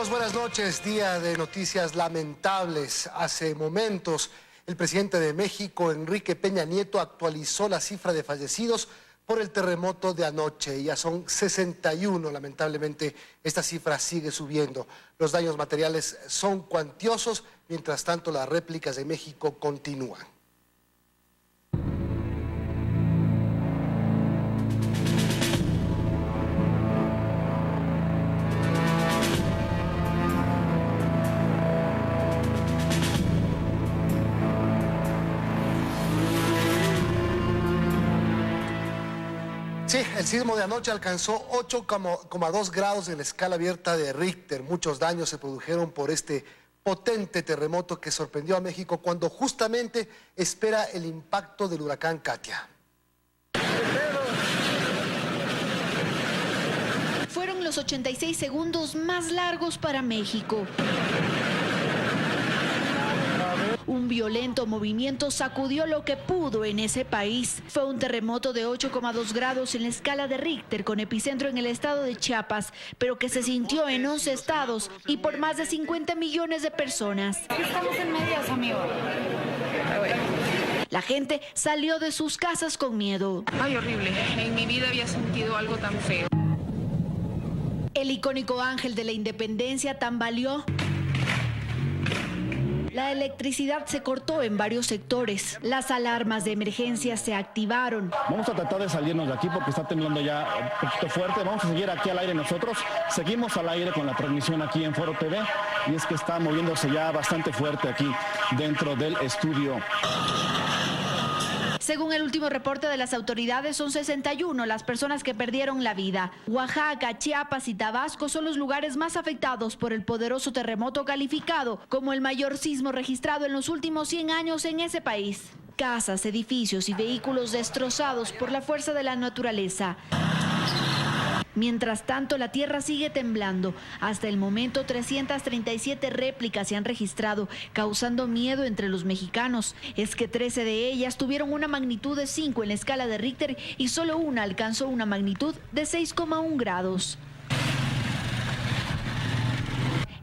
Amigos, buenas noches. Día de noticias lamentables. Hace momentos, el presidente de México, Enrique Peña Nieto, actualizó la cifra de fallecidos por el terremoto de anoche. Ya son 61. Lamentablemente, esta cifra sigue subiendo. Los daños materiales son cuantiosos. Mientras tanto, las réplicas de México continúan. Sí, el sismo de anoche alcanzó 8,2 grados en la escala abierta de Richter. Muchos daños se produjeron por este potente terremoto que sorprendió a México cuando justamente espera el impacto del huracán Katia. Fueron los 86 segundos más largos para México. Un violento movimiento sacudió lo que pudo en ese país. Fue un terremoto de 8,2 grados en la escala de Richter, con epicentro en el estado de Chiapas, pero que se sintió en 11 estados y por más de 50 millones de personas. Estamos en medias, amigo. La gente salió de sus casas con miedo. Ay, horrible. En mi vida había sentido algo tan feo. El icónico Ángel de la Independencia tambaleó. La electricidad se cortó en varios sectores. Las alarmas de emergencia se activaron. Vamos a tratar de salirnos de aquí porque está temblando ya un poquito fuerte. Vamos a seguir aquí al aire nosotros. Seguimos al aire con la transmisión aquí en Foro TV. Y es que está moviéndose ya bastante fuerte aquí dentro del estudio. Según el último reporte de las autoridades, son 61 las personas que perdieron la vida. Oaxaca, Chiapas y Tabasco son los lugares más afectados por el poderoso terremoto calificado como el mayor sismo registrado en los últimos 100 años en ese país. Casas, edificios y vehículos destrozados por la fuerza de la naturaleza. Mientras tanto, la tierra sigue temblando. Hasta el momento, 337 réplicas se han registrado, causando miedo entre los mexicanos. Es que 13 de ellas tuvieron una magnitud de 5 en la escala de Richter y solo una alcanzó una magnitud de 6,1 grados.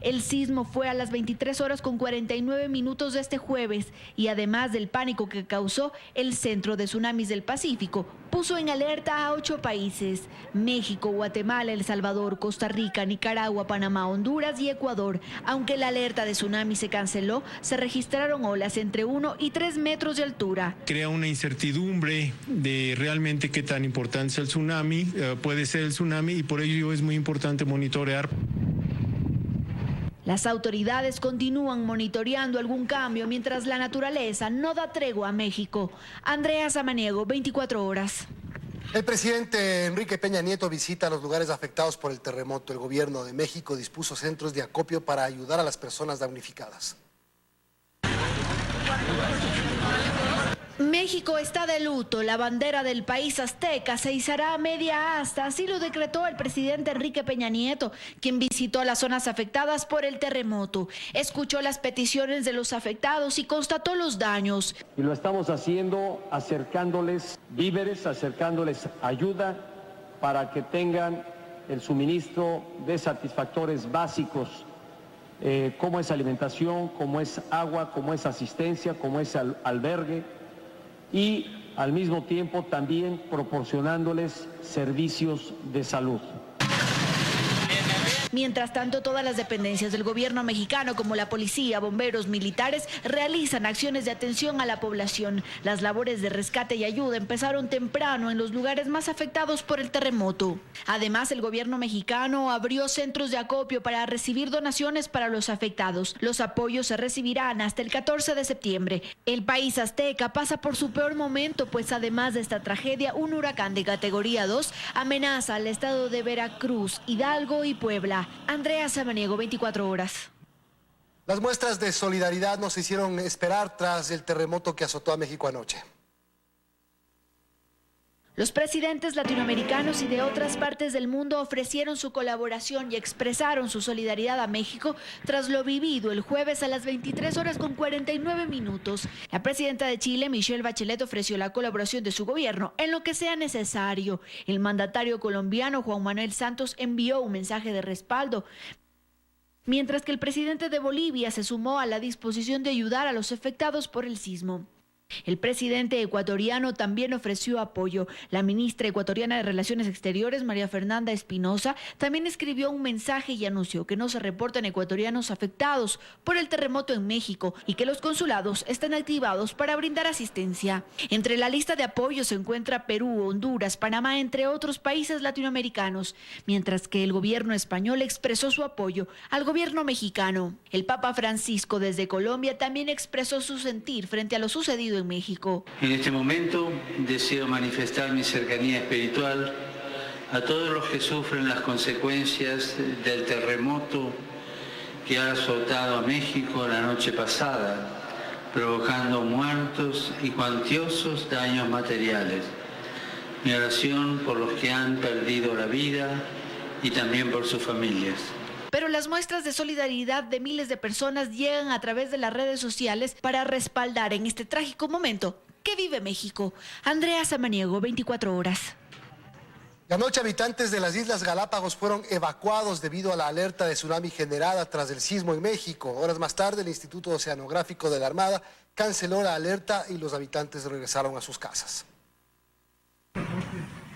El sismo fue a las 23:49 de este jueves y además del pánico que causó, el Centro de Tsunamis del Pacífico puso en alerta a 8 países: México, Guatemala, El Salvador, Costa Rica, Nicaragua, Panamá, Honduras y Ecuador. Aunque la alerta de tsunami se canceló, se registraron olas entre 1 y 3 metros de altura. Crea una incertidumbre de realmente qué tan importante es el tsunami, puede ser el tsunami, y por ello es muy importante monitorear. Las autoridades continúan monitoreando algún cambio mientras la naturaleza no da tregua a México. Andrea Samaniego, 24 horas. El presidente Enrique Peña Nieto visita los lugares afectados por el terremoto. El gobierno de México dispuso centros de acopio para ayudar a las personas damnificadas. México está de luto. La bandera del país azteca se izará a media asta. Así lo decretó el presidente Enrique Peña Nieto, quien visitó las zonas afectadas por el terremoto. Escuchó las peticiones de los afectados y constató los daños. Y lo estamos haciendo acercándoles víveres, acercándoles ayuda para que tengan el suministro de satisfactores básicos, como es alimentación, como es agua, como es asistencia, como es albergue, y al mismo tiempo también proporcionándoles servicios de salud. Mientras tanto, todas las dependencias del gobierno mexicano, como la policía, bomberos, militares, realizan acciones de atención a la población. Las labores de rescate y ayuda empezaron temprano en los lugares más afectados por el terremoto. Además, el gobierno mexicano abrió centros de acopio para recibir donaciones para los afectados. Los apoyos se recibirán hasta el 14 de septiembre. El país azteca pasa por su peor momento, pues además de esta tragedia, un huracán de categoría 2 amenaza al estado de Veracruz, Hidalgo y Puebla. Andrea Samaniego, 24 horas. Las muestras de solidaridad no se hicieron esperar tras el terremoto que azotó a México anoche. Los presidentes latinoamericanos y de otras partes del mundo ofrecieron su colaboración y expresaron su solidaridad a México tras lo vivido el jueves a las 23:49. La presidenta de Chile, Michelle Bachelet, ofreció la colaboración de su gobierno en lo que sea necesario. El mandatario colombiano, Juan Manuel Santos, envió un mensaje de respaldo. mientras que el presidente de Bolivia se sumó a la disposición de ayudar a los afectados por el sismo. El presidente ecuatoriano también ofreció apoyo. La ministra ecuatoriana de Relaciones Exteriores, María Fernanda Espinosa, también escribió un mensaje y anunció que no se reportan ecuatorianos afectados por el terremoto en México y que los consulados están activados para brindar asistencia. Entre la lista de apoyo se encuentra Perú, Honduras, Panamá, entre otros países latinoamericanos, mientras que el gobierno español expresó su apoyo al gobierno mexicano. El Papa Francisco desde Colombia también expresó su sentir frente a lo sucedido en México. En este momento deseo manifestar mi cercanía espiritual a todos los que sufren las consecuencias del terremoto que ha azotado a México la noche pasada, provocando muertos y cuantiosos daños materiales. Mi oración por los que han perdido la vida y también por sus familias. Pero las muestras de solidaridad de miles de personas llegan a través de las redes sociales para respaldar en este trágico momento que vive México. Andrea Samaniego, 24 horas. Anoche habitantes de las Islas Galápagos fueron evacuados debido a la alerta de tsunami generada tras el sismo en México. Horas más tarde, el Instituto Oceanográfico de la Armada canceló la alerta y los habitantes regresaron a sus casas.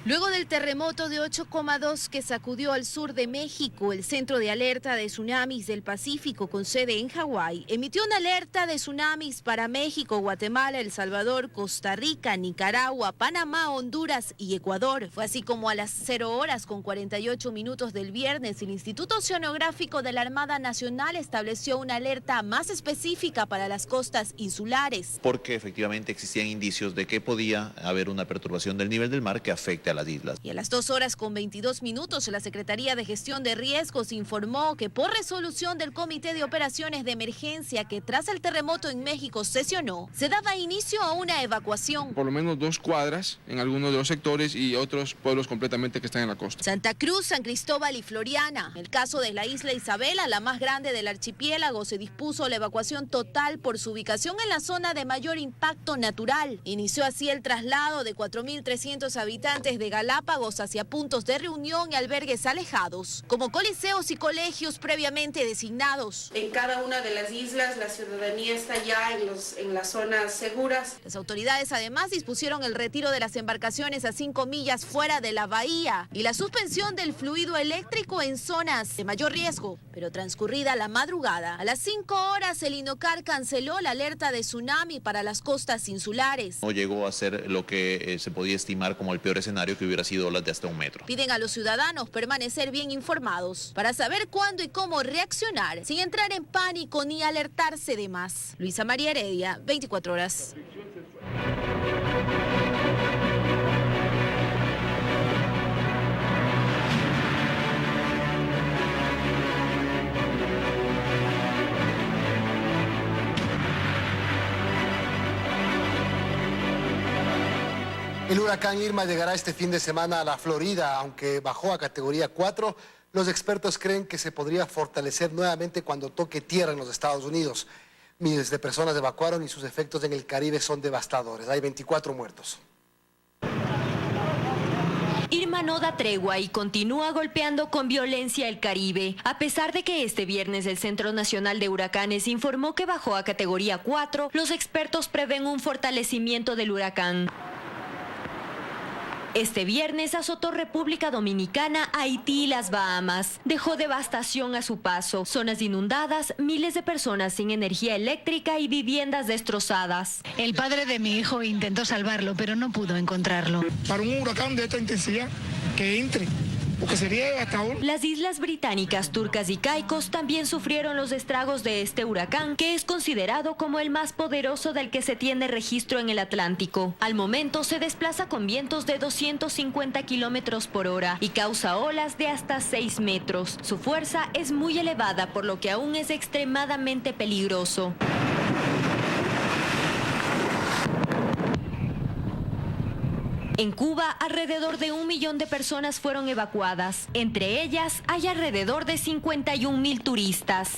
Luego del terremoto de 8,2 que sacudió al sur de México, el Centro de Alerta de Tsunamis del Pacífico, con sede en Hawái, emitió una alerta de tsunamis para México, Guatemala, El Salvador, Costa Rica, Nicaragua, Panamá, Honduras y Ecuador. Fue así como a las 0:48 del viernes, el Instituto Oceanográfico de la Armada Nacional estableció una alerta más específica para las costas insulares. Porque efectivamente existían indicios de que podía haber una perturbación del nivel del mar que afecte a las islas. Y a las 2:22, la Secretaría de Gestión de Riesgos informó que por resolución del Comité de Operaciones de Emergencia que tras el terremoto en México sesionó, se daba inicio a una evacuación. Por lo menos 2 cuadras en algunos de los sectores y otros pueblos completamente que están en la costa. Santa Cruz, San Cristóbal y Floriana. En el caso de la isla Isabela, la más grande del archipiélago, se dispuso la evacuación total por su ubicación en la zona de mayor impacto natural. Inició así el traslado de 4.300 habitantes de Galápagos hacia puntos de reunión y albergues alejados, como coliseos y colegios previamente designados. En cada una de las islas la ciudadanía está ya en las zonas seguras. Las autoridades además dispusieron el retiro de las embarcaciones a 5 millas fuera de la bahía y la suspensión del fluido eléctrico en zonas de mayor riesgo. Pero transcurrida la madrugada, a las 5 horas el INOCAR canceló la alerta de tsunami para las costas insulares. No llegó a ser lo que se podía estimar como el peor escenario, que hubiera sido olas de hasta 1 metro. Piden a los ciudadanos permanecer bien informados para saber cuándo y cómo reaccionar sin entrar en pánico ni alertarse de más. Luisa María Heredia, 24 horas. El huracán Irma llegará este fin de semana a la Florida, aunque bajó a categoría 4. Los expertos creen que se podría fortalecer nuevamente cuando toque tierra en los Estados Unidos. Miles de personas evacuaron y sus efectos en el Caribe son devastadores. Hay 24 muertos. Irma no da tregua y continúa golpeando con violencia el Caribe. A pesar de que este viernes el Centro Nacional de Huracanes informó que bajó a categoría 4, los expertos prevén un fortalecimiento del huracán. Este viernes azotó República Dominicana, Haití y las Bahamas. Dejó devastación a su paso, zonas inundadas, miles de personas sin energía eléctrica y viviendas destrozadas. El padre de mi hijo intentó salvarlo, pero no pudo encontrarlo. Para un huracán de esta intensidad, que entre, porque sería devastador. Las islas británicas, Turcas y Caicos también sufrieron los estragos de este huracán, que es considerado como el más poderoso del que se tiene registro en el Atlántico. Al momento se desplaza con vientos de 250 kilómetros por hora y causa olas de hasta 6 metros. Su fuerza es muy elevada, por lo que aún es extremadamente peligroso. En Cuba, alrededor de 1 millón de personas fueron evacuadas. Entre ellas, hay alrededor de 51.000 turistas.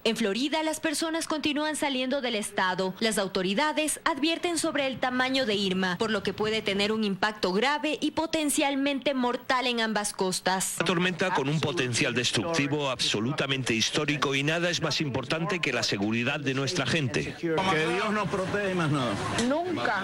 En Florida, las personas continúan saliendo del estado. Las autoridades advierten sobre el tamaño de Irma, por lo que puede tener un impacto grave y potencialmente mortal en ambas costas. Una tormenta con un potencial destructivo absolutamente histórico y nada es más importante que la seguridad de nuestra gente. Que Dios nos protege y más nada. Nunca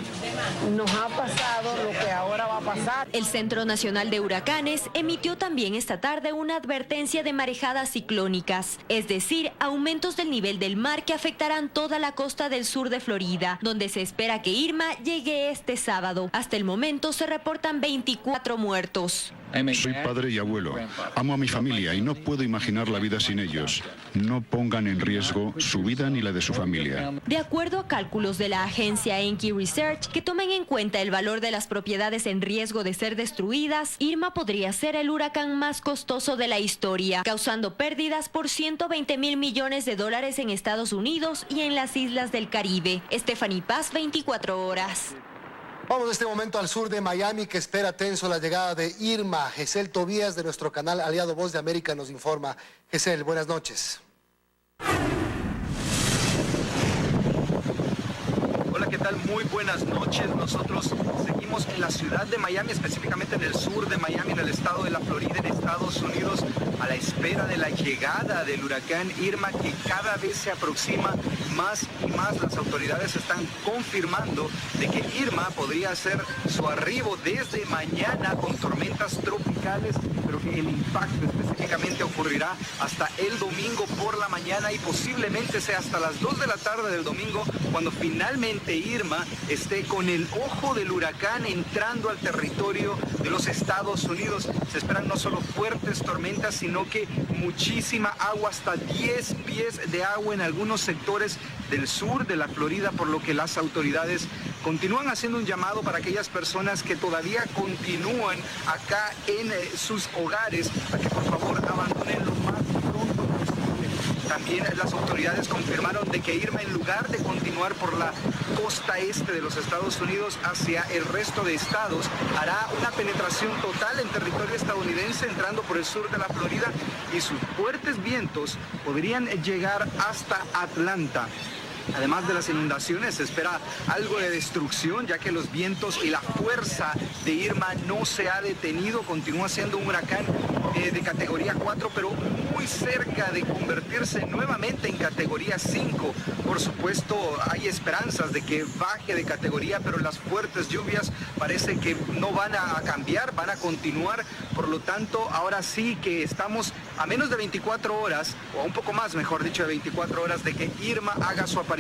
nos ha pasado lo que ahora va a pasar. El Centro Nacional de Huracanes emitió también esta tarde una advertencia de marejadas ciclónicas, es decir, aumentos del nivel del mar que afectarán toda la costa del sur de Florida, donde se espera que Irma llegue este sábado. Hasta el momento se reportan 24 muertos. Soy padre y abuelo. Amo a mi familia y no puedo imaginar la vida sin ellos. No pongan en riesgo su vida ni la de su familia. De acuerdo a cálculos de la agencia Enki Research, que toman en cuenta el valor de las propiedades en riesgo de ser destruidas, Irma podría ser el huracán más costoso de la historia, causando pérdidas por 120.000 millones de dólares en Estados Unidos y en las islas del Caribe. Stephanie Paz, 24 horas. Vamos en este momento al sur de Miami, que espera tenso la llegada de Irma. Gesell Tobías, de nuestro canal aliado Voz de América, nos informa. Gesell, buenas noches. Hola, ¿qué tal? Muy buenas noches. Nosotros seguimos en la ciudad de Miami, específicamente en el sur de Miami, en el estado de la Florida, en Estados Unidos, a la espera de la llegada del huracán Irma, que cada vez se aproxima más y más. Las autoridades están confirmando de que Irma podría hacer su arribo desde mañana con tormentas tropicales, pero que el impacto específicamente ocurrirá hasta el domingo por la mañana y posiblemente sea hasta las 2 de la tarde del domingo cuando finalmente Irma esté con el ojo del huracán entrando al territorio de los Estados Unidos. Se esperan no solo fuertes tormentas, sino que muchísima agua, hasta 10 pies de agua en algunos sectores del sur de la Florida, por lo que las autoridades continúan haciendo un llamado para aquellas personas que todavía continúan acá en sus hogares a que por favor abandonen lo más pronto posible. También las autoridades confirmaron de que Irma, en lugar de continuar por la costa este de los Estados Unidos hacia el resto de estados, hará una penetración total en territorio estadounidense, entrando por el sur de la Florida, y sus fuertes vientos podrían llegar hasta Atlanta. Además de las inundaciones, se espera algo de destrucción, ya que los vientos y la fuerza de Irma no se ha detenido. Continúa siendo un huracán de categoría 4, pero muy cerca de convertirse nuevamente en categoría 5. Por supuesto, hay esperanzas de que baje de categoría, pero las fuertes lluvias parece que no van a cambiar, van a continuar. Por lo tanto, ahora sí que estamos a menos de 24 horas, o a un poco más, mejor dicho, de 24 horas de que Irma haga su aparición.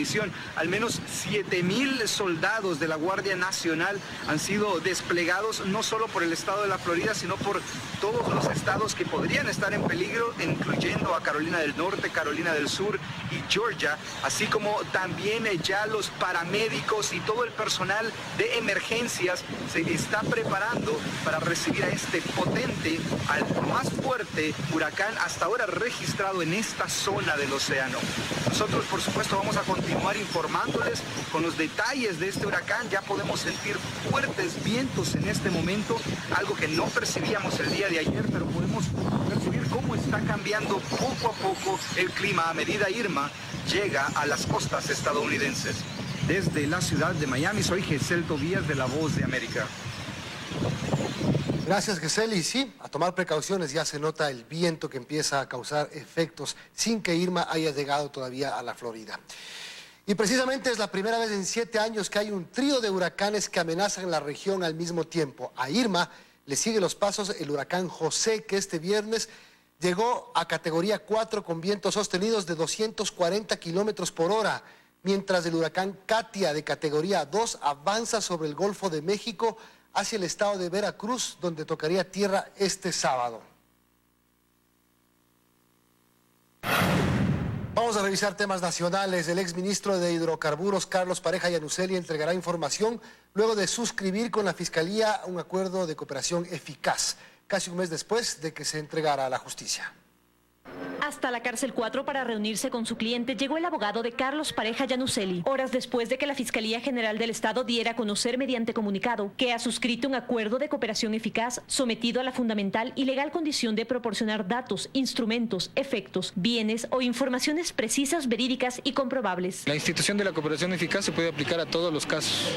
Al menos 7,000 soldados de la Guardia Nacional han sido desplegados no solo por el estado de la Florida, sino por todos los estados que podrían estar en peligro, incluyendo a Carolina del Norte, Carolina del Sur y Georgia, así como también ya los paramédicos y todo el personal de emergencias se está preparando para recibir a este potente, al más fuerte huracán hasta ahora registrado en esta zona del océano. Nosotros, por supuesto, vamos a continuar informándoles con los detalles de este huracán. Ya podemos sentir fuertes vientos en este momento, algo que no percibíamos el día de ayer, pero podemos percibir cómo está cambiando poco a poco el clima a medida Irma llega a las costas estadounidenses. Desde la ciudad de Miami, soy Gesell Tobías, de La Voz de América. Gracias, Gesell. Y sí, a tomar precauciones, ya se nota el viento que empieza a causar efectos sin que Irma haya llegado todavía a la Florida. Y precisamente es la primera vez en 7 años que hay un trío de huracanes que amenazan la región al mismo tiempo. A Irma le sigue los pasos el huracán José, que este viernes llegó a categoría 4 con vientos sostenidos de 240 kilómetros por hora, mientras el huracán Katia, de categoría 2, avanza sobre el Golfo de México hacia el estado de Veracruz, donde tocaría tierra este sábado. Vamos a revisar temas nacionales. El exministro de Hidrocarburos, Carlos Pareja Yanuseli, entregará información luego de suscribir con la Fiscalía un acuerdo de cooperación eficaz, casi un mes después de que se entregara a la justicia. Hasta la cárcel 4 para reunirse con su cliente llegó el abogado de Carlos Pareja Yanuseli, horas después de que la Fiscalía General del Estado diera a conocer mediante comunicado que ha suscrito un acuerdo de cooperación eficaz sometido a la fundamental y legal condición de proporcionar datos, instrumentos, efectos, bienes o informaciones precisas, verídicas y comprobables. La institución de la cooperación eficaz se puede aplicar a todos los casos.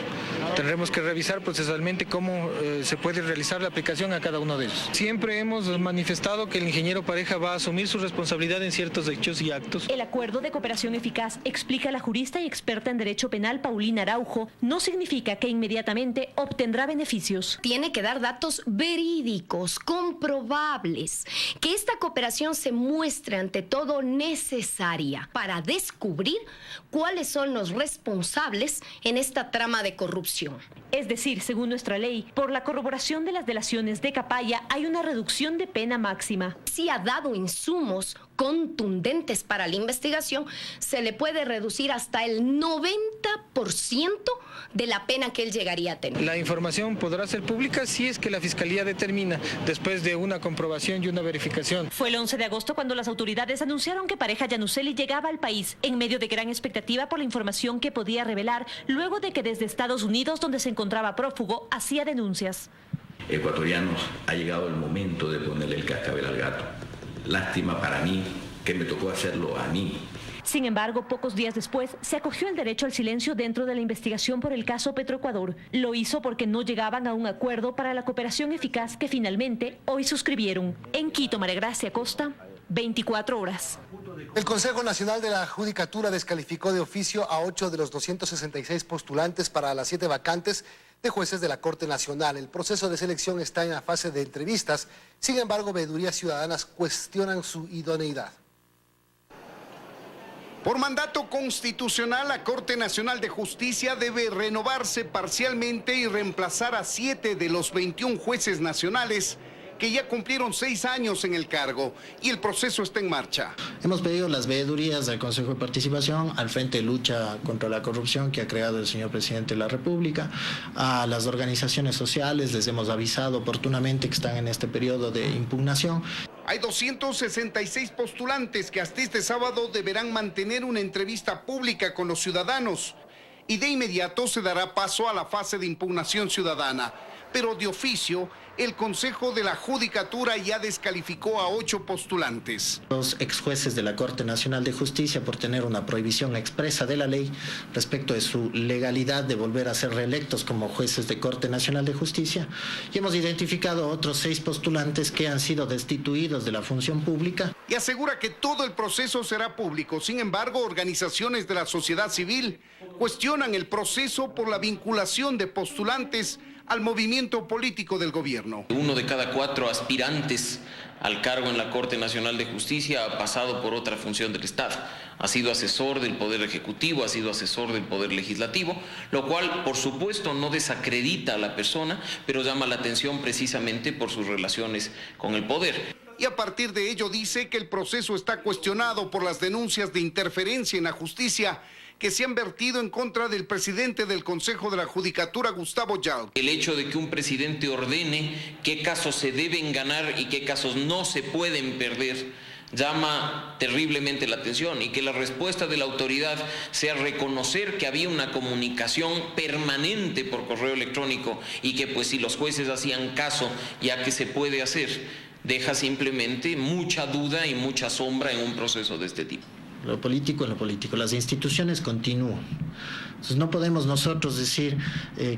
Tendremos que revisar procesalmente cómo se puede realizar la aplicación a cada uno de ellos. Siempre hemos manifestado que el ingeniero Pareja va a asumir su responsabilidad en ciertos hechos y actos. El acuerdo de cooperación eficaz, explica la jurista y experta en derecho penal Paulina Araujo, no significa que inmediatamente obtendrá beneficios. Tiene que dar datos verídicos, comprobables, que esta cooperación se muestre ante todo necesaria para descubrir cuáles son los responsables en esta trama de corrupción. Es decir, según nuestra ley, por la corroboración de las delaciones de Capaya hay una reducción de pena máxima. Si ha dado insumos contundentes para la investigación, se le puede reducir hasta el 90% de la pena que él llegaría a tener. La información podrá ser pública si es que la Fiscalía determina, después de una comprobación y una verificación. Fue el 11 de agosto cuando las autoridades anunciaron que Pareja Yanuseli llegaba al país en medio de gran expectativa por la información que podía revelar, luego de que desde Estados Unidos, donde se encontraba prófugo, hacía denuncias. Ecuatorianos, ha llegado el momento de ponerle el cascabel al gato. Lástima para mí que me tocó hacerlo a mí. Sin embargo, pocos días después, se acogió el derecho al silencio dentro de la investigación por el caso Petroecuador. Lo hizo porque no llegaban a un acuerdo para la cooperación eficaz que finalmente hoy suscribieron. En Quito, María Gracia Costa, 24 horas. El Consejo Nacional de la Judicatura descalificó de oficio a 8 de los 266 postulantes para las 7 vacantes de jueces de la Corte Nacional. El proceso de selección está en la fase de entrevistas. Sin embargo, veedurías ciudadanas cuestionan su idoneidad. Por mandato constitucional, la Corte Nacional de Justicia debe renovarse parcialmente y reemplazar a 7 de los 21 jueces nacionales que ya cumplieron 6 años en el cargo, y el proceso está en marcha. Hemos pedido las veedurías del Consejo de Participación al Frente de Lucha contra la Corrupción que ha creado el señor Presidente de la República, a las organizaciones sociales, les hemos avisado oportunamente que están en este periodo de impugnación. Hay 266 postulantes que hasta este sábado deberán mantener una entrevista pública con los ciudadanos, y de inmediato se dará paso a la fase de impugnación ciudadana. Pero de oficio, el Consejo de la Judicatura ya descalificó a 8 postulantes. Los ex jueces de la Corte Nacional de Justicia por tener una prohibición expresa de la ley respecto de su legalidad de volver a ser reelectos como jueces de Corte Nacional de Justicia, y hemos identificado a otros 6 postulantes que han sido destituidos de la función pública. Y asegura que todo el proceso será público. Sin embargo, organizaciones de la sociedad civil cuestionan el proceso por la vinculación de postulantes al movimiento político del gobierno. 1 de cada 4 aspirantes al cargo en la Corte Nacional de Justicia ha pasado por otra función del Estado. Ha sido asesor del Poder Ejecutivo, ha sido asesor del Poder Legislativo, lo cual, por supuesto, no desacredita a la persona, pero llama la atención precisamente por sus relaciones con el poder. Y a partir de ello dice que el proceso está cuestionado por las denuncias de interferencia en la justicia que se han vertido en contra del presidente del Consejo de la Judicatura, Gustavo Yal. El hecho de que un presidente ordene qué casos se deben ganar y qué casos no se pueden perder llama terriblemente la atención, y que la respuesta de la autoridad sea reconocer que había una comunicación permanente por correo electrónico y que pues si los jueces hacían caso, ya que se puede hacer, deja simplemente mucha duda y mucha sombra en un proceso de este tipo. Lo político en lo político, las instituciones continúan. Entonces no podemos nosotros decir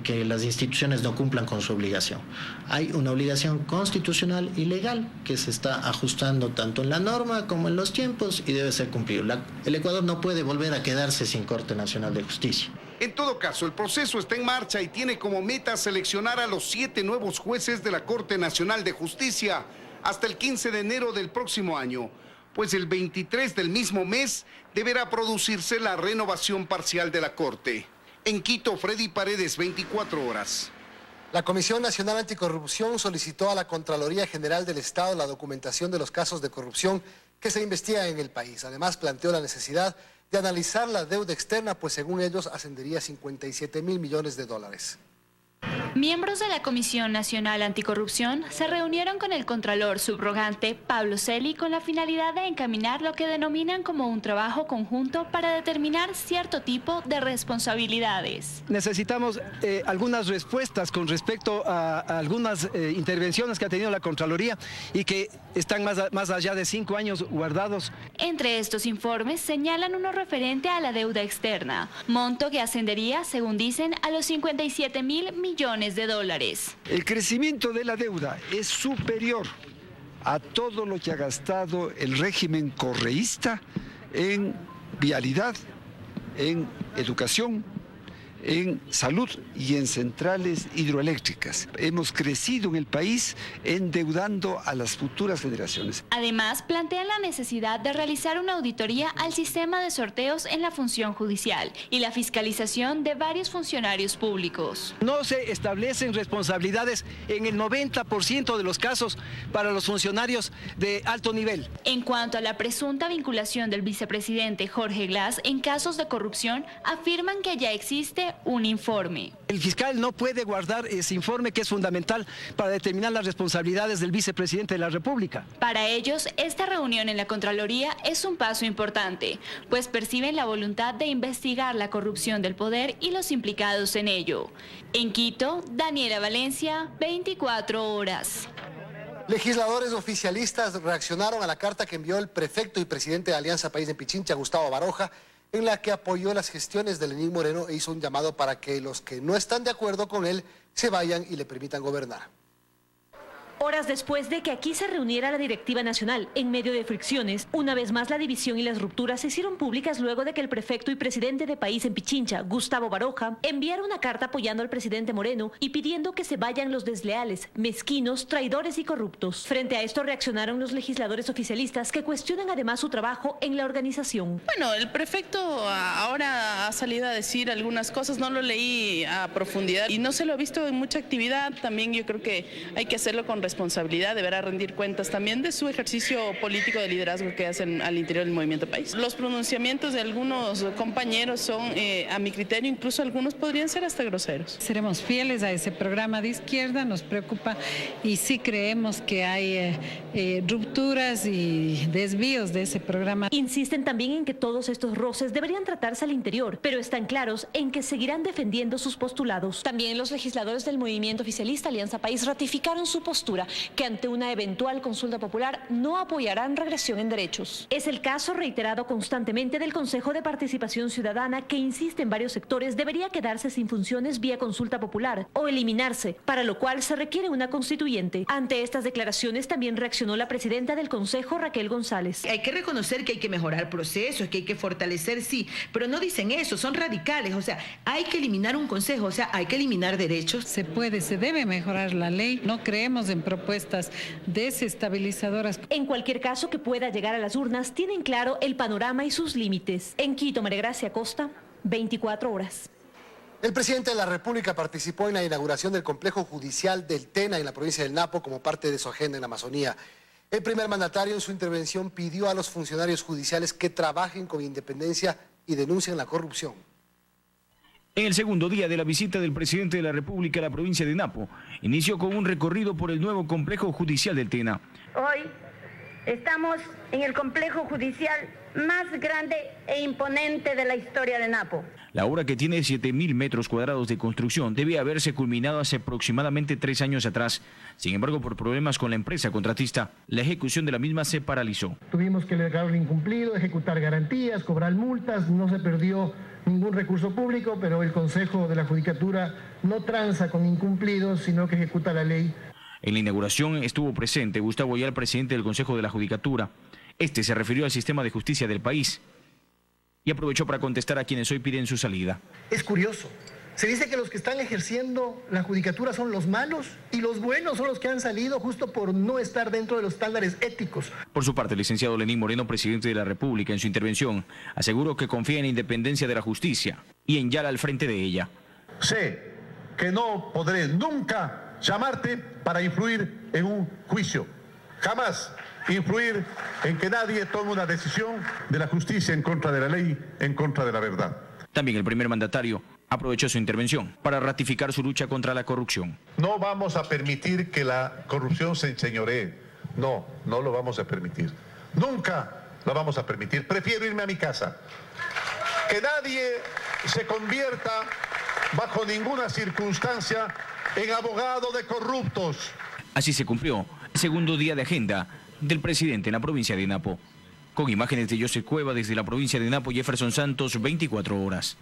que las instituciones no cumplan con su obligación. Hay una obligación constitucional y legal que se está ajustando tanto en la norma como en los tiempos y debe ser cumplido. El Ecuador no puede volver a quedarse sin Corte Nacional de Justicia. En todo caso, el proceso está en marcha y tiene como meta seleccionar a los 7 nuevos jueces de la Corte Nacional de Justicia hasta el 15 de enero del próximo año. Pues el 23 del mismo mes deberá producirse la renovación parcial de la Corte. En Quito, Freddy Paredes, 24 horas. La Comisión Nacional Anticorrupción solicitó a la Contraloría General del Estado la documentación de los casos de corrupción que se investigan en el país. Además, planteó la necesidad de analizar la deuda externa, pues según ellos ascendería a $57.000 millones. Miembros de la Comisión Nacional Anticorrupción se reunieron con el Contralor Subrogante Pablo Celi con la finalidad de encaminar lo que denominan como un trabajo conjunto para determinar cierto tipo de responsabilidades. Necesitamos algunas respuestas con respecto a algunas intervenciones que ha tenido la Contraloría y que están más allá de 5 años guardados. Entre estos informes señalan uno referente a la deuda externa, monto que ascendería, según dicen, a los 57.000 millones de dólares. El crecimiento de la deuda es superior a todo lo que ha gastado el régimen correísta en vialidad, en educación, en salud y en centrales hidroeléctricas. Hemos crecido en el país endeudando a las futuras generaciones. Además, plantean la necesidad de realizar una auditoría al sistema de sorteos en la función judicial y la fiscalización de varios funcionarios públicos. No se establecen responsabilidades en el 90% de los casos para los funcionarios de alto nivel. En cuanto a la presunta vinculación del vicepresidente Jorge Glass en casos de corrupción, afirman que ya existe un informe. El fiscal no puede guardar ese informe que es fundamental para determinar las responsabilidades del vicepresidente de la República. Para ellos, esta reunión en la Contraloría es un paso importante, pues perciben la voluntad de investigar la corrupción del poder y los implicados en ello. En Quito, Daniela Valencia, 24 horas. Legisladores oficialistas reaccionaron a la carta que envió el prefecto y presidente de Alianza País de Pichincha, Gustavo Baroja, en la que apoyó las gestiones de Lenín Moreno e hizo un llamado para que los que no están de acuerdo con él se vayan y le permitan gobernar. Horas después de que aquí se reuniera la directiva nacional en medio de fricciones, una vez más la división y las rupturas se hicieron públicas luego de que el prefecto y presidente de País en Pichincha, Gustavo Baroja, enviara una carta apoyando al presidente Moreno y pidiendo que se vayan los desleales, mezquinos, traidores y corruptos. Frente a esto reaccionaron los legisladores oficialistas que cuestionan además su trabajo en la organización. Bueno, el prefecto ahora ha salido a decir algunas cosas, no lo leí a profundidad y no se lo ha visto en mucha actividad. También yo creo que hay que hacerlo con responsabilidad, deberá rendir cuentas también de su ejercicio político de liderazgo que hacen al interior del Movimiento País. Los pronunciamientos de algunos compañeros son, a mi criterio, incluso algunos podrían ser hasta groseros. Seremos fieles a ese programa de izquierda, nos preocupa y sí creemos que hay rupturas y desvíos de ese programa. Insisten también en que todos estos roces deberían tratarse al interior, pero están claros en que seguirán defendiendo sus postulados. También los legisladores del movimiento oficialista Alianza País ratificaron su postura que ante una eventual consulta popular no apoyarán regresión en derechos. Es el caso reiterado constantemente del Consejo de Participación Ciudadana que insiste en varios sectores debería quedarse sin funciones vía consulta popular o eliminarse, para lo cual se requiere una constituyente. Ante estas declaraciones también reaccionó la presidenta del Consejo, Raquel González. Hay que reconocer que hay que mejorar procesos, que hay que fortalecer, sí, pero no dicen eso, son radicales, o sea, hay que eliminar un consejo, o sea, hay que eliminar derechos. Se debe mejorar la ley, no creemos en propuestas desestabilizadoras. En cualquier caso que pueda llegar a las urnas, tienen claro el panorama y sus límites. En Quito, María Gracia Costa, 24 horas. El presidente de la República participó en la inauguración del complejo judicial del Tena en la provincia del Napo como parte de su agenda en la Amazonía. El primer mandatario en su intervención pidió a los funcionarios judiciales que trabajen con independencia y denuncien la corrupción. En el segundo día de la visita del presidente de la República a la provincia de Napo, inició con un recorrido por el nuevo complejo judicial del Tena. Hoy estamos en el complejo judicial más grande e imponente de la historia de Napo. La obra, que tiene 7.000 metros cuadrados de construcción, debe haberse culminado hace aproximadamente 3 años atrás. Sin embargo, por problemas con la empresa contratista, la ejecución de la misma se paralizó. Tuvimos que declarar un incumplido, ejecutar garantías, cobrar multas, no se perdió ningún recurso público, pero el Consejo de la Judicatura no tranza con incumplidos, sino que ejecuta la ley. En la inauguración estuvo presente Gustavo Ayala, presidente del Consejo de la Judicatura. Este se refirió al sistema de justicia del país y aprovechó para contestar a quienes hoy piden su salida. Es curioso. Se dice que los que están ejerciendo la judicatura son los malos y los buenos son los que han salido justo por no estar dentro de los estándares éticos. Por su parte, el licenciado Lenín Moreno, presidente de la República, en su intervención, aseguró que confía en la independencia de la justicia y en Yala al frente de ella. Sé que no podré nunca llamarte para influir en un juicio. Jamás influir en que nadie tome una decisión de la justicia en contra de la ley, en contra de la verdad. También el primer mandatario aprovechó su intervención para ratificar su lucha contra la corrupción. No vamos a permitir que la corrupción se enseñoree. No, no lo vamos a permitir. Nunca lo vamos a permitir. Prefiero irme a mi casa. Que nadie se convierta bajo ninguna circunstancia en abogado de corruptos. Así se cumplió el segundo día de agenda del presidente en la provincia de Napo. Con imágenes de José Cueva desde la provincia de Napo, Jefferson Santos, 24 horas.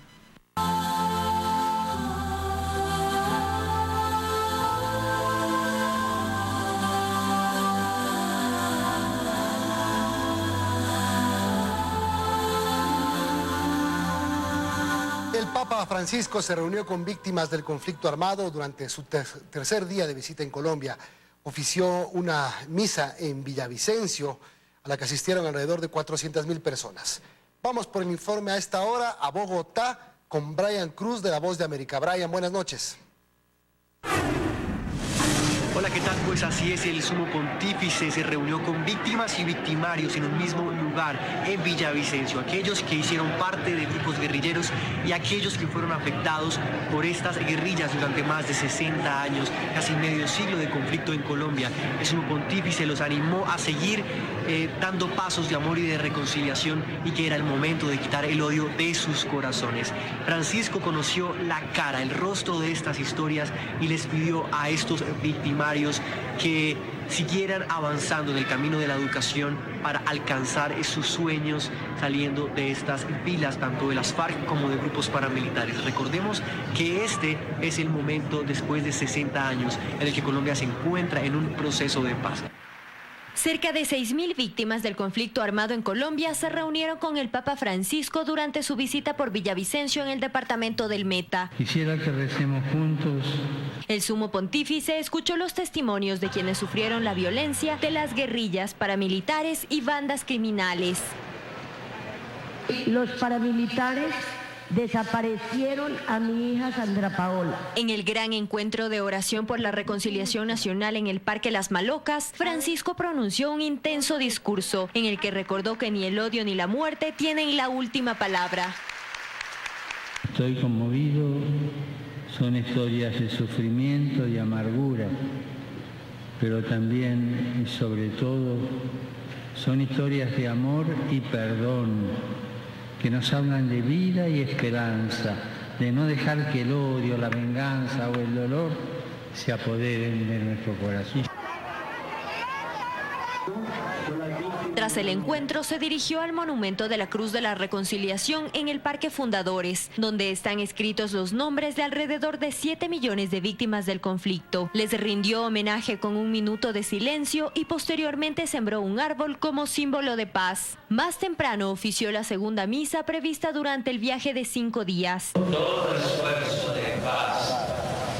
El Papa Francisco se reunió con víctimas del conflicto armado durante su tercer día de visita en Colombia. Ofició una misa en Villavicencio, a la que asistieron alrededor de 400.000 personas. Vamos por el informe a esta hora a Bogotá con Brian Cruz de La Voz de América. Brian, buenas noches. Hola, ¿qué tal? Pues así es, el sumo pontífice se reunió con víctimas y victimarios en un mismo lugar, en Villavicencio, aquellos que hicieron parte de grupos guerrilleros y aquellos que fueron afectados por estas guerrillas durante más de 60 años, casi medio siglo de conflicto en Colombia. El sumo pontífice los animó a seguir dando pasos de amor y de reconciliación, y que era el momento de quitar el odio de sus corazones. Francisco conoció la cara, el rostro de estas historias, y les pidió a estos victimarios que siguieran avanzando en el camino de la educación para alcanzar sus sueños saliendo de estas filas, tanto de las FARC como de grupos paramilitares. Recordemos que este es el momento, después de 60 años, en el que Colombia se encuentra en un proceso de paz. Cerca de 6.000 víctimas del conflicto armado en Colombia se reunieron con el Papa Francisco durante su visita por Villavicencio en el departamento del Meta. Quisiera que recemos juntos. El sumo pontífice escuchó los testimonios de quienes sufrieron la violencia de las guerrillas, paramilitares y bandas criminales. Los paramilitares desaparecieron a mi hija Sandra Paola. En el gran encuentro de oración por la reconciliación nacional en el Parque Las Malocas, Francisco pronunció un intenso discurso en el que recordó que ni el odio ni la muerte tienen la última palabra. Estoy conmovido, son historias de sufrimiento y amargura, pero también y sobre todo son historias de amor y perdón, que nos hablan de vida y esperanza, de no dejar que el odio, la venganza o el dolor se apoderen de nuestro corazón. Tras el encuentro, se dirigió al monumento de la Cruz de la Reconciliación en el Parque Fundadores, donde están escritos los nombres de alrededor de 7 millones de víctimas del conflicto. Les rindió homenaje con un minuto de silencio y posteriormente sembró un árbol como símbolo de paz. Más temprano ofició la segunda misa prevista durante el viaje de 5 días. Todo esfuerzo de paz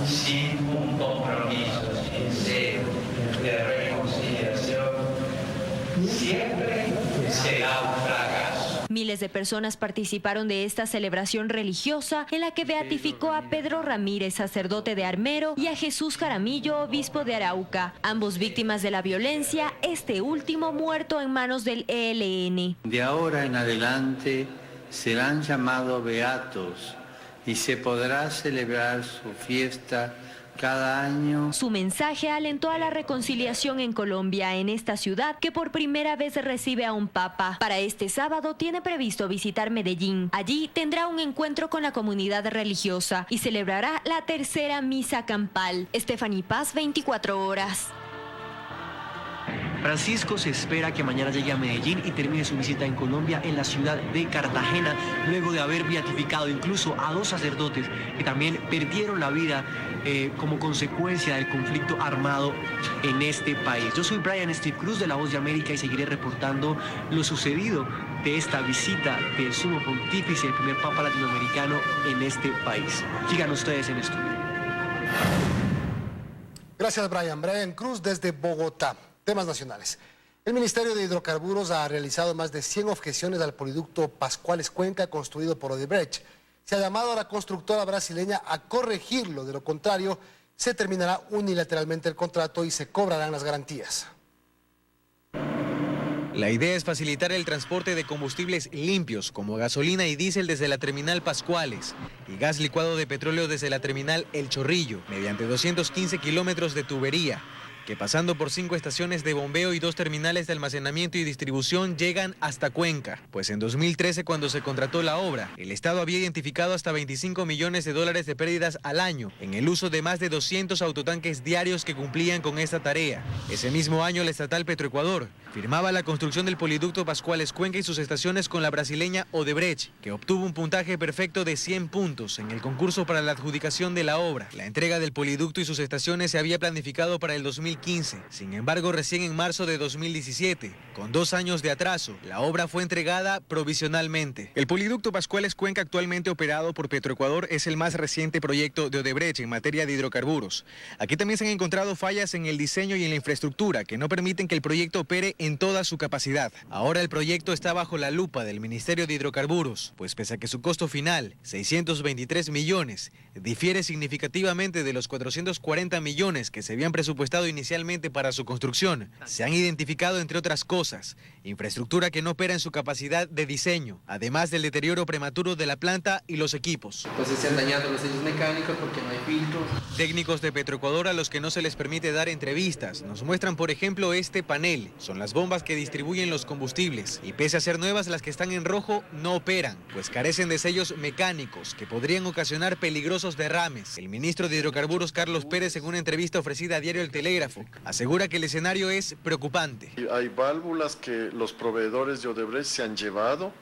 sin un compromiso sincero de reconciliación siempre será un fracaso. Miles de personas participaron de esta celebración religiosa en la que beatificó a Pedro Ramírez, sacerdote de Armero, y a Jesús Jaramillo, obispo de Arauca, ambos víctimas de la violencia, este último muerto en manos del ELN. De ahora en adelante serán llamados beatos y se podrá celebrar su fiesta cada año. Su mensaje alentó a la reconciliación en Colombia, en esta ciudad que por primera vez recibe a un papa. Para este sábado tiene previsto visitar Medellín. Allí tendrá un encuentro con la comunidad religiosa y celebrará la tercera misa campal. Stephanie Paz, 24 horas. Francisco se espera que mañana llegue a Medellín y termine su visita en Colombia, en la ciudad de Cartagena, luego de haber beatificado incluso a 2 sacerdotes que también perdieron la vida como consecuencia del conflicto armado en este país. Yo soy Brian Steve Cruz de La Voz de América y seguiré reportando lo sucedido de esta visita del sumo pontífice, el primer papa latinoamericano en este país. Sigan ustedes en estudio. Gracias, Brian. Brian Cruz desde Bogotá. Temas nacionales. El Ministerio de Hidrocarburos ha realizado más de 100 objeciones al poliducto Pascuales Cuenca construido por Odebrecht. Se ha llamado a la constructora brasileña a corregirlo, de lo contrario se terminará unilateralmente el contrato y se cobrarán las garantías. La idea es facilitar el transporte de combustibles limpios como gasolina y diésel desde la terminal Pascuales y gas licuado de petróleo desde la terminal El Chorrillo mediante 215 kilómetros de tubería que pasando por 5 estaciones de bombeo y 2 terminales de almacenamiento y distribución llegan hasta Cuenca. Pues en 2013, cuando se contrató la obra, el Estado había identificado hasta 25 millones de dólares de pérdidas al año en el uso de más de 200 autotanques diarios que cumplían con esta tarea. Ese mismo año, la estatal Petroecuador firmaba la construcción del poliducto Pascuales Cuenca y sus estaciones con la brasileña Odebrecht, que obtuvo un puntaje perfecto de 100 puntos en el concurso para la adjudicación de la obra. La entrega del poliducto y sus estaciones se había planificado para el 2015. Sin embargo, recién en marzo de 2017, con 2 años de atraso, la obra fue entregada provisionalmente. El poliducto Pascuales Cuenca, actualmente operado por Petroecuador, es el más reciente proyecto de Odebrecht en materia de hidrocarburos. Aquí también se han encontrado fallas en el diseño y en la infraestructura que no permiten que el proyecto opere en toda su capacidad. Ahora el proyecto está bajo la lupa del Ministerio de Hidrocarburos, pues pese a que su costo final, 623 millones, difiere significativamente de los 440 millones que se habían presupuestado inicialmente para su construcción, se han identificado, entre otras cosas, infraestructura que no opera en su capacidad de diseño, además del deterioro prematuro de la planta y los equipos. Entonces se han dañado los sellos mecánicos porque no hay filtros. Técnicos de Petroecuador a los que no se les permite dar entrevistas nos muestran, por ejemplo, este panel. Son las bombas que distribuyen los combustibles y pese a ser nuevas, las que están en rojo no operan, pues carecen de sellos mecánicos que podrían ocasionar peligrosos derrames. El ministro de Hidrocarburos, Carlos Pérez, en una entrevista ofrecida a Diario El Telégrafo, asegura que el escenario es preocupante. Hay válvulas que los proveedores de Odebrecht se han llevado,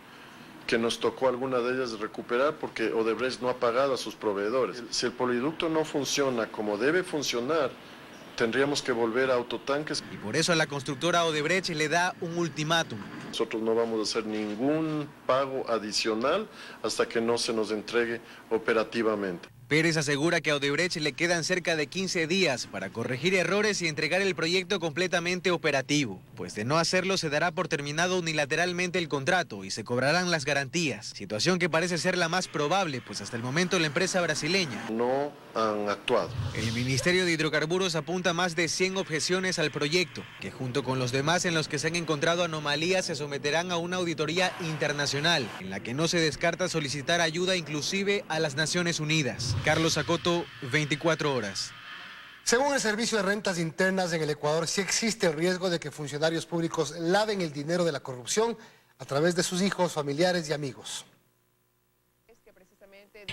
que nos tocó alguna de ellas recuperar porque Odebrecht no ha pagado a sus proveedores. Si el poliducto no funciona como debe funcionar, tendríamos que volver a autotanques. Y por eso a la constructora Odebrecht le da un ultimátum. Nosotros no vamos a hacer ningún pago adicional hasta que no se nos entregue operativamente. Pérez asegura que a Odebrecht le quedan cerca de 15 días para corregir errores y entregar el proyecto completamente operativo, pues de no hacerlo se dará por terminado unilateralmente el contrato y se cobrarán las garantías, situación que parece ser la más probable, pues hasta el momento la empresa brasileña no han actuado. El Ministerio de Hidrocarburos apunta más de 100 objeciones al proyecto, que junto con los demás en los que se han encontrado anomalías se someterán a una auditoría internacional, en la que no se descarta solicitar ayuda inclusive a las Naciones Unidas. Carlos Acoto, 24 horas. Según el Servicio de Rentas Internas en el Ecuador, sí existe el riesgo de que funcionarios públicos laven el dinero de la corrupción a través de sus hijos, familiares y amigos.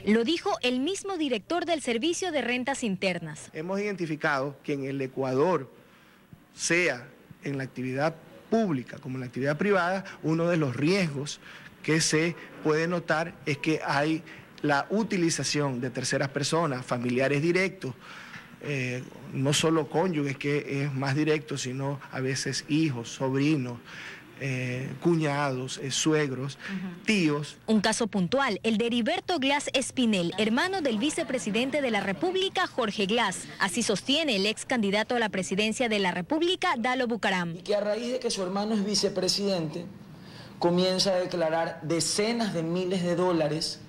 Lo dijo el mismo director del Servicio de Rentas Internas. Hemos identificado que en el Ecuador, sea en la actividad pública como en la actividad privada, uno de los riesgos que se puede notar es que hay la utilización de terceras personas, familiares directos, no solo cónyuges, que es más directo, sino a veces hijos, sobrinos, cuñados, suegros, tíos. Un caso puntual, el de Heriberto Glass Espinel, hermano del vicepresidente de la República, Jorge Glass. Así sostiene el ex candidato a la presidencia de la República, Dalo Bucaram. Y que a raíz de que su hermano es vicepresidente, comienza a declarar decenas de miles de dólares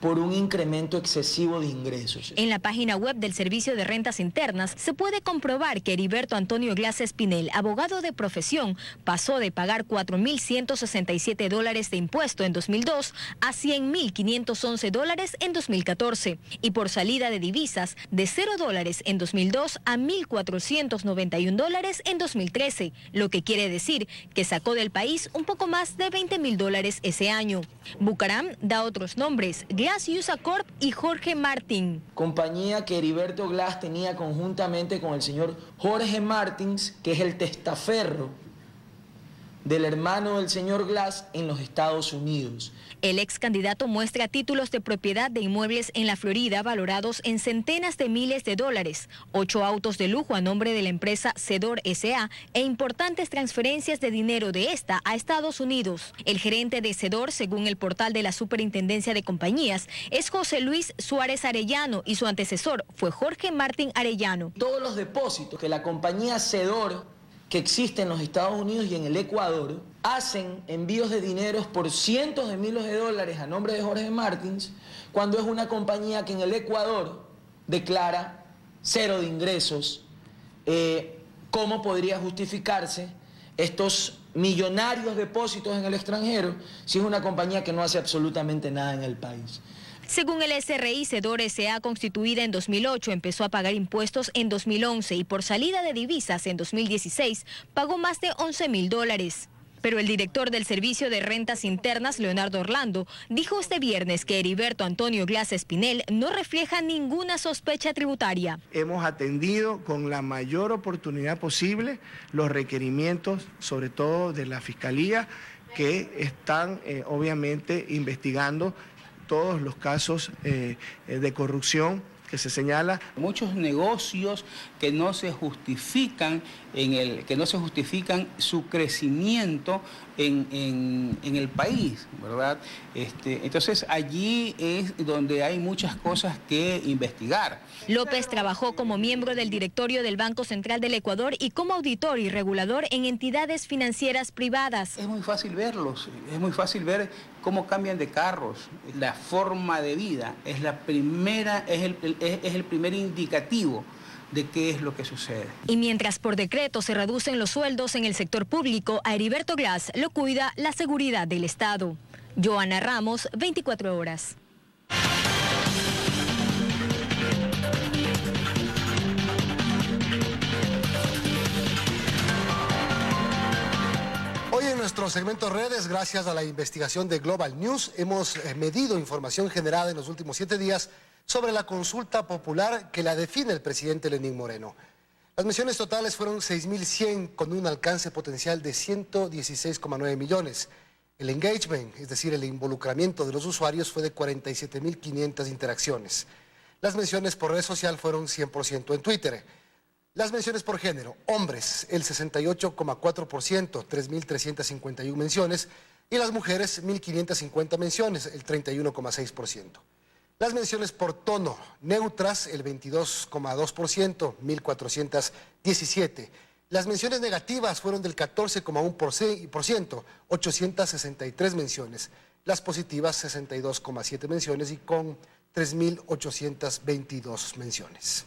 por un incremento excesivo de ingresos. En la página web del Servicio de Rentas Internas se puede comprobar que Heriberto Antonio Glass Espinel, abogado de profesión, pasó de pagar $4.167 de impuesto en 2002 a $100.511 en 2014 y por salida de divisas de $0 en 2002 a $1.491 en 2013, lo que quiere decir que sacó del país un poco más de $20.000 ese año. Bucaram da otros nombres: Glass USA Corp y Jorge Martín. Compañía que Heriberto Glass tenía conjuntamente con el señor Jorge Martins, que es el testaferro del hermano del señor Glass en los Estados Unidos. El ex candidato muestra títulos de propiedad de inmuebles en la Florida valorados en centenas de miles de dólares, 8 autos de lujo a nombre de la empresa Cedor S.A. e importantes transferencias de dinero de esta a Estados Unidos. El gerente de Cedor, según el portal de la Superintendencia de Compañías, es José Luis Suárez Arellano y su antecesor fue Jorge Martín Arellano. Todos los depósitos que la compañía Cedor, que existe en los Estados Unidos y en el Ecuador, hacen envíos de dineros por cientos de miles de dólares a nombre de Jorge Martins, cuando es una compañía que en el Ecuador declara 0 de ingresos. ¿Cómo podría justificarse estos millonarios depósitos en el extranjero si es una compañía que no hace absolutamente nada en el país? Según el SRI, Sedor S.A., constituida en 2008, empezó a pagar impuestos en 2011 y por salida de divisas en 2016 pagó más de $11.000. Pero el director del Servicio de Rentas Internas, Leonardo Orlando, dijo este viernes que Heriberto Antonio Glass Espinel no refleja ninguna sospecha tributaria. Hemos atendido con la mayor oportunidad posible los requerimientos, sobre todo de la Fiscalía, que están obviamente investigando todos los casos de corrupción que se señala. Muchos negocios que no se justifican su crecimiento en el país, ¿verdad? Entonces allí es donde hay muchas cosas que investigar. López trabajó como miembro del directorio del Banco Central del Ecuador y como auditor y regulador en entidades financieras privadas. Es muy fácil verlos, es muy fácil ver cómo cambian de carros. La forma de vida es el primer indicativo de qué es lo que sucede. Y mientras por decreto se reducen los sueldos en el sector público, a Heriberto Glass lo cuida la seguridad del Estado. Joana Ramos, 24 horas. Hoy en nuestro segmento redes, gracias a la investigación de Global News, hemos medido información generada en los últimos 7 días sobre la consulta popular que la define el presidente Lenín Moreno. Las menciones totales fueron 6.100 con un alcance potencial de 116,9 millones. El engagement, es decir, el involucramiento de los usuarios, fue de 47.500 interacciones. Las menciones por red social fueron 100% en Twitter. Las menciones por género, hombres, el 68,4%, 3.351 menciones, y las mujeres, 1.550 menciones, el 31,6%. Las menciones por tono, neutras, el 22,2%, 1.417. Las menciones negativas fueron del 14,1%, 863 menciones. Las positivas, 62,7 menciones y con 3.822 menciones.